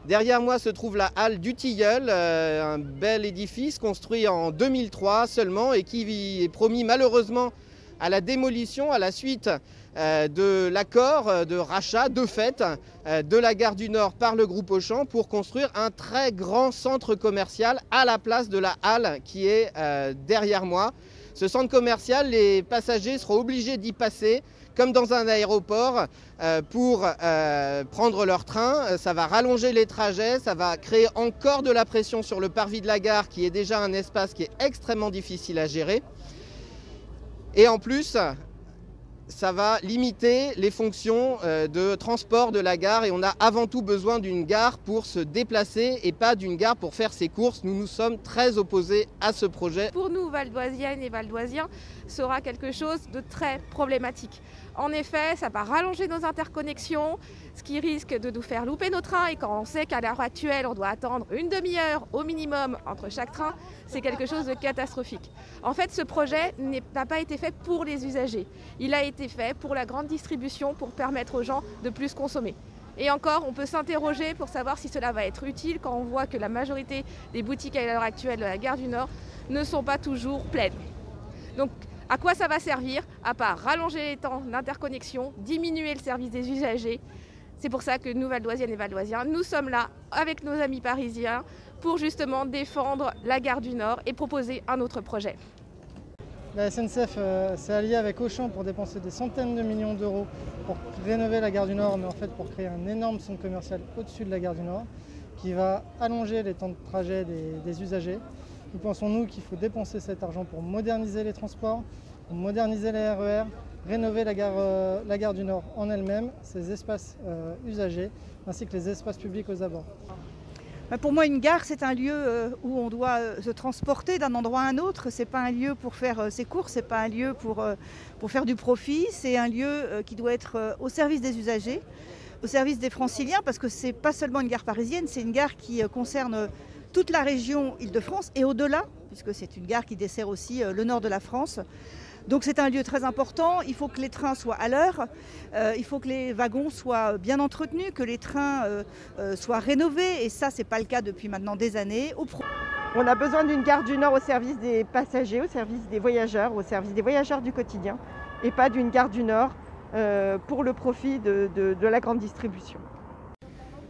Derrière moi se trouve la halle du Tilleul, un bel édifice construit en 2003 seulement et qui est promis malheureusement à la démolition à la suite de l'accord de rachat de fait de la gare du Nord par le groupe Auchan pour construire un très grand centre commercial à la place de la halle qui est derrière moi. Ce centre commercial, les passagers seront obligés d'y passer comme dans un aéroport pour prendre leur train. Ça va rallonger les trajets, ça va créer encore de la pression sur le parvis de la gare qui est déjà un espace qui est extrêmement difficile à gérer. Et en plus, ça va limiter les fonctions de transport de la gare et on a avant tout besoin d'une gare pour se déplacer et pas d'une gare pour faire ses courses. Nous sommes très opposés à ce projet. Pour nous, Valdoisiennes et Valdoisiens, ce sera quelque chose de très problématique. En effet, ça va rallonger nos interconnexions, ce qui risque de nous faire louper nos trains. Et quand on sait qu'à l'heure actuelle, on doit attendre une demi-heure au minimum entre chaque train, c'est quelque chose de catastrophique. En fait, ce projet n'a pas été fait pour les usagers. Il a été fait pour la grande distribution, pour permettre aux gens de plus consommer. Et encore, on peut s'interroger pour savoir si cela va être utile quand on voit que la majorité des boutiques à l'heure actuelle de la gare du Nord ne sont pas toujours pleines. Donc, à quoi ça va servir, à part rallonger les temps d'interconnexion, diminuer le service des usagers? C'est pour ça que nous, Valdoisiennes et Valdoisiens, nous sommes là avec nos amis parisiens pour justement défendre la gare du Nord et proposer un autre projet. La SNCF s'est alliée avec Auchan pour dépenser des centaines de millions d'euros pour rénover la gare du Nord, mais en fait pour créer un énorme centre commercial au-dessus de la gare du Nord qui va allonger les temps de trajet des usagers. Nous pensons, nous, qu'il faut dépenser cet argent pour moderniser les transports, pour moderniser les RER, rénover la gare du Nord en elle-même, ses espaces usagers, ainsi que les espaces publics aux abords. Pour moi, une gare, c'est un lieu où on doit se transporter d'un endroit à un autre. Ce n'est pas un lieu pour faire ses courses, ce n'est pas un lieu pour faire du profit. C'est un lieu qui doit être au service des usagers, au service des franciliens, parce que ce n'est pas seulement une gare parisienne, c'est une gare qui concerne toute la région Île-de-France et au-delà, puisque c'est une gare qui dessert aussi le nord de la France. Donc c'est un lieu très important, il faut que les trains soient à l'heure, il faut que les wagons soient bien entretenus, que les trains soient rénovés, et ça c'est pas le cas depuis maintenant des années. On a besoin d'une gare du Nord au service des passagers, au service des voyageurs du quotidien, et pas d'une gare du Nord pour le profit de la grande distribution.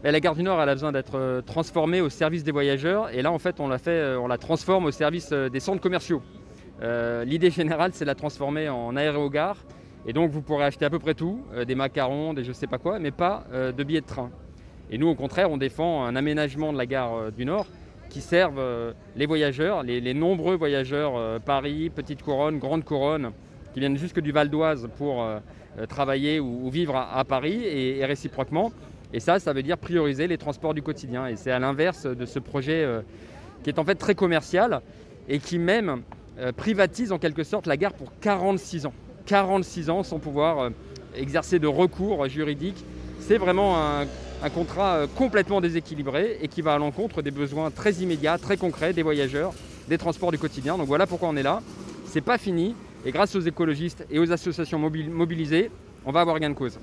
La gare du Nord elle a besoin d'être transformée au service des voyageurs, et là en fait on la transforme au service des centres commerciaux. L'idée générale, c'est de la transformer en aérogare, et donc vous pourrez acheter à peu près tout, des macarons, des je sais pas quoi, mais pas de billets de train. Et nous, au contraire, on défend un aménagement de la gare du Nord qui serve les voyageurs, les nombreux voyageurs Paris, Petite Couronne, Grande Couronne, qui viennent jusque du Val d'Oise pour travailler ou vivre à Paris, et réciproquement. Et ça veut dire prioriser les transports du quotidien. Et c'est à l'inverse de ce projet qui est en fait très commercial et qui même privatise en quelque sorte la gare pour 46 ans. 46 ans sans pouvoir exercer de recours juridique. C'est vraiment un contrat complètement déséquilibré et qui va à l'encontre des besoins très immédiats, très concrets des voyageurs, des transports du quotidien. Donc voilà pourquoi on est là. C'est pas fini et grâce aux écologistes et aux associations mobilisées, on va avoir gain de cause.